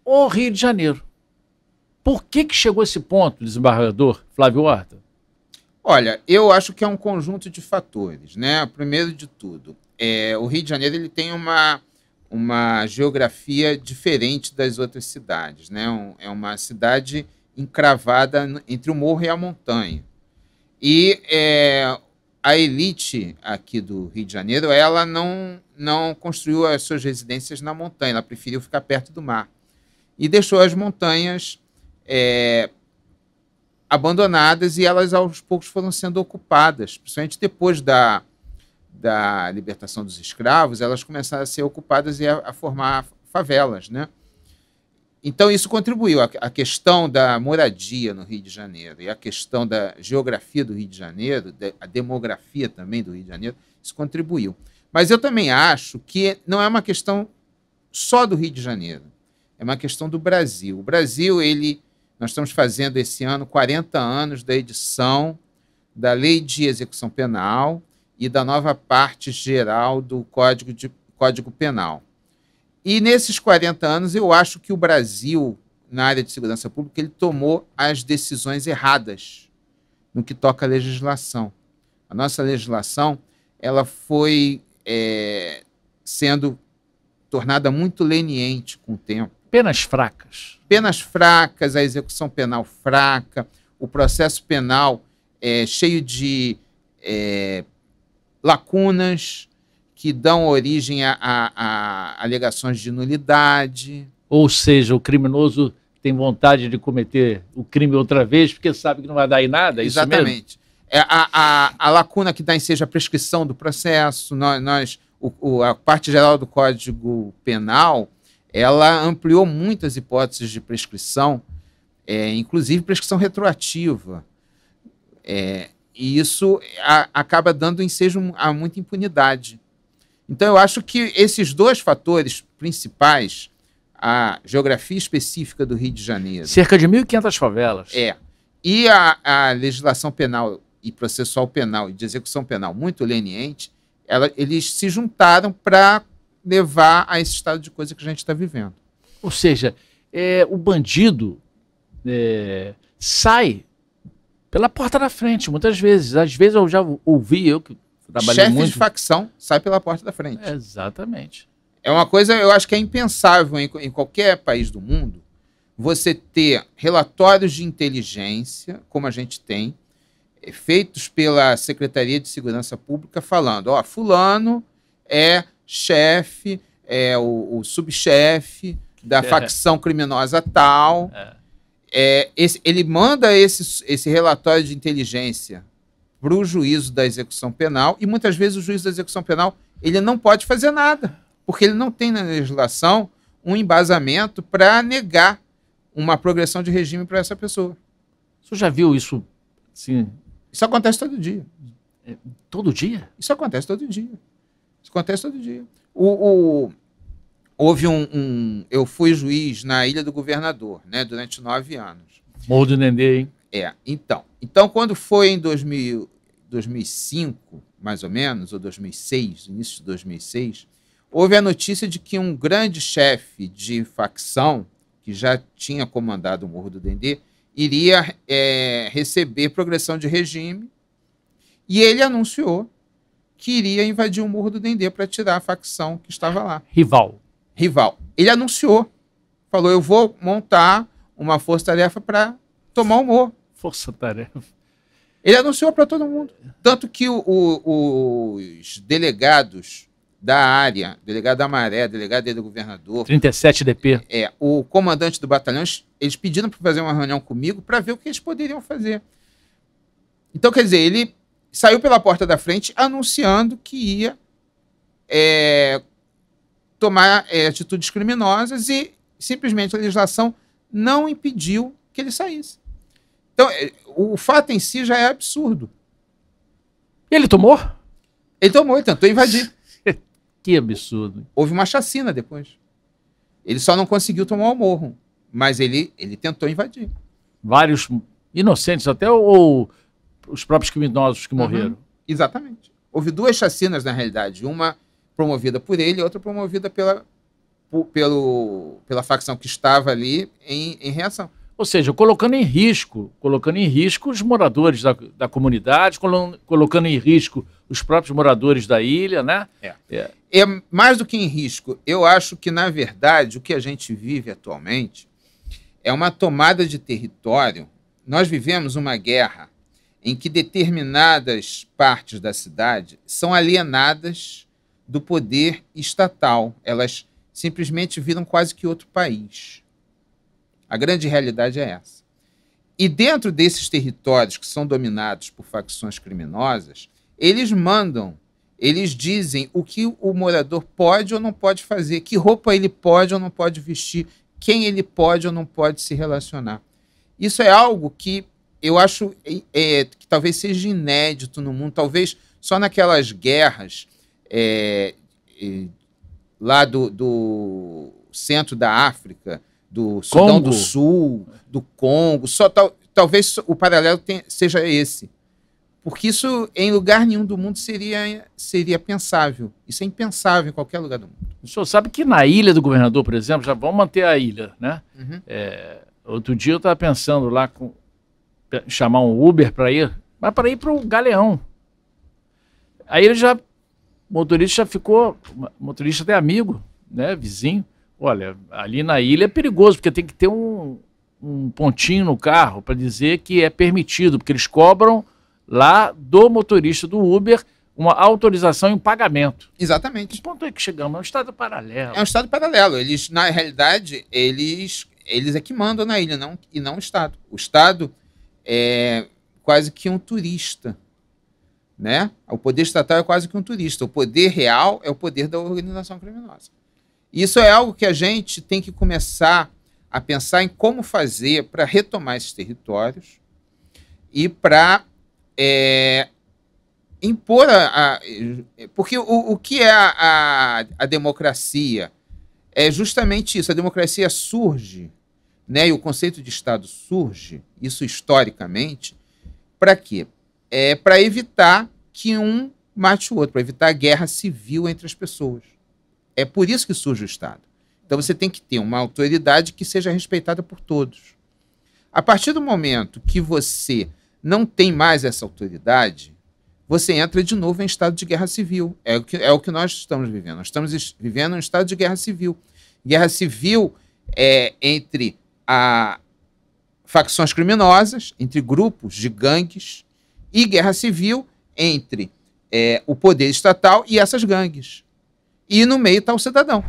o Rio de Janeiro. Por que chegou a esse ponto, desembargador Flávio Horta? Olha, eu acho que é um conjunto de fatores, né? Primeiro de tudo, o Rio de Janeiro ele tem uma geografia diferente das outras cidades, né? É uma cidade encravada entre o morro e a montanha. E a elite aqui do Rio de Janeiro, ela não construiu as suas residências na montanha, ela preferiu ficar perto do mar. E deixou as montanhas abandonadas, e elas aos poucos foram sendo ocupadas, principalmente depois da libertação dos escravos, elas começaram a ser ocupadas e a formar favelas, né? Então isso contribuiu. A questão da moradia no Rio de Janeiro e a questão da geografia do Rio de Janeiro, a demografia também do Rio de Janeiro, isso contribuiu. Mas eu também acho que não é uma questão só do Rio de Janeiro, é uma questão do Brasil. O Brasil, nós estamos fazendo esse ano 40 anos da edição da Lei de Execução Penal e da nova parte geral do Código Penal. E nesses 40 anos, eu acho que o Brasil, na área de segurança pública, ele tomou as decisões erradas no que toca à legislação. A nossa legislação ela foi sendo tornada muito leniente com o tempo. Penas fracas. Penas fracas, a execução penal fraca, o processo penal cheio de lacunas que dão origem a alegações de nulidade. Ou seja, o criminoso tem vontade de cometer o crime outra vez porque sabe que não vai dar em nada, é isso mesmo? Exatamente. A lacuna que dá ensejo à prescrição do processo, a parte geral do Código Penal, ela ampliou muitas hipóteses de prescrição, inclusive prescrição retroativa. E isso acaba dando ensejo a muita impunidade. Então, eu acho que esses dois fatores principais, a geografia específica do Rio de Janeiro... Cerca de 1.500 favelas. E a legislação penal e processual penal e de execução penal muito leniente, eles se juntaram para levar a esse estado de coisa que a gente está vivendo. Ou seja, o bandido sai pela porta da frente, muitas vezes. Às vezes eu já ouvi, eu que trabalhei chefe muito... de facção sai pela porta da frente. Exatamente. É uma coisa, eu acho que é impensável em qualquer país do mundo você ter relatórios de inteligência, como a gente tem, feitos pela Secretaria de Segurança Pública, falando, fulano é chefe, o subchefe da facção criminosa tal. Ele manda esse relatório de inteligência para o juízo da execução penal, e muitas vezes o juiz da execução penal ele não pode fazer nada, porque ele não tem na legislação um embasamento para negar uma progressão de regime para essa pessoa. Você já viu isso? Sim. Isso acontece todo dia. Todo dia? Isso acontece todo dia. Isso acontece todo dia. Houve eu fui juiz na Ilha do Governador, né, durante 9 anos. Morro do Dendê, hein? Então, quando foi em 2005, mais ou menos, ou 2006, início de 2006, houve a notícia de que um grande chefe de facção, que já tinha comandado o Morro do Dendê, iria receber progressão de regime, e ele anunciou que iria invadir o Morro do Dendê para tirar a facção que estava lá. Rival. Ele anunciou, falou, eu vou montar uma força-tarefa para tomar o morro. Força-tarefa. Ele anunciou para todo mundo. Tanto que os delegados da área, delegado da Maré, delegado do governador... 37 DP. O comandante do batalhão, eles pediram para fazer uma reunião comigo para ver o que eles poderiam fazer. Então, quer dizer, ele saiu pela porta da frente anunciando que ia tomar atitudes criminosas, e simplesmente a legislação não impediu que ele saísse. Então, o fato em si já é absurdo. E ele tomou? Ele tentou invadir. Que absurdo. Houve uma chacina depois. Ele só não conseguiu tomar o morro, mas ele tentou invadir. Vários inocentes, até os próprios criminosos que morreram. Exatamente. Houve 2 chacinas, na realidade. Uma promovida por ele e outra promovida pela facção que estava ali em reação. Ou seja, colocando em risco os moradores da comunidade, colocando em risco os próprios moradores da ilha, né? É mais do que em risco. Eu acho que, na verdade, o que a gente vive atualmente é uma tomada de território. Nós vivemos uma guerra em que determinadas partes da cidade são alienadas do poder estatal. Elas simplesmente viram quase que outro país. A grande realidade é essa. E dentro desses territórios que são dominados por facções criminosas, eles mandam, eles dizem o que o morador pode ou não pode fazer, que roupa ele pode ou não pode vestir, quem ele pode ou não pode se relacionar. Isso é algo que eu acho que talvez seja inédito no mundo, talvez só naquelas guerras lá do centro da África, do Sudão Congo. do Sul, do Congo, talvez o paralelo seja esse. Porque isso, em lugar nenhum do mundo, seria pensável. Isso é impensável em qualquer lugar do mundo. O senhor sabe que na Ilha do Governador, por exemplo, já vamos manter a ilha, né? Uhum. Outro dia eu estava pensando lá chamar um Uber para ir, mas para ir para o Galeão. Aí o motorista até amigo, né, vizinho. Olha, ali na ilha é perigoso, porque tem que ter um pontinho no carro para dizer que é permitido, porque eles cobram lá do motorista do Uber uma autorização em pagamento. Exatamente. Que ponto é que chegamos? É um estado paralelo. É um estado paralelo. Eles, na realidade, eles é que mandam na ilha, e não o Estado. O Estado é quase que um turista, né? O poder estatal é quase que um turista. O poder real é o poder da organização criminosa. Isso é algo que a gente tem que começar a pensar em como fazer para retomar esses territórios e para impor porque o que é a democracia? É justamente isso. A democracia surge, né, e o conceito de Estado surge, isso historicamente, para quê? Para evitar que um mate o outro, para evitar a guerra civil entre as pessoas. É por isso que surge o Estado. Então você tem que ter uma autoridade que seja respeitada por todos. A partir do momento que você não tem mais essa autoridade, você entra de novo em estado de guerra civil. É o que nós estamos vivendo. Nós estamos vivendo um estado de guerra civil. Guerra civil entre facções criminosas, entre grupos de gangues, e guerra civil entre o poder estatal e essas gangues. E no meio está o cidadão.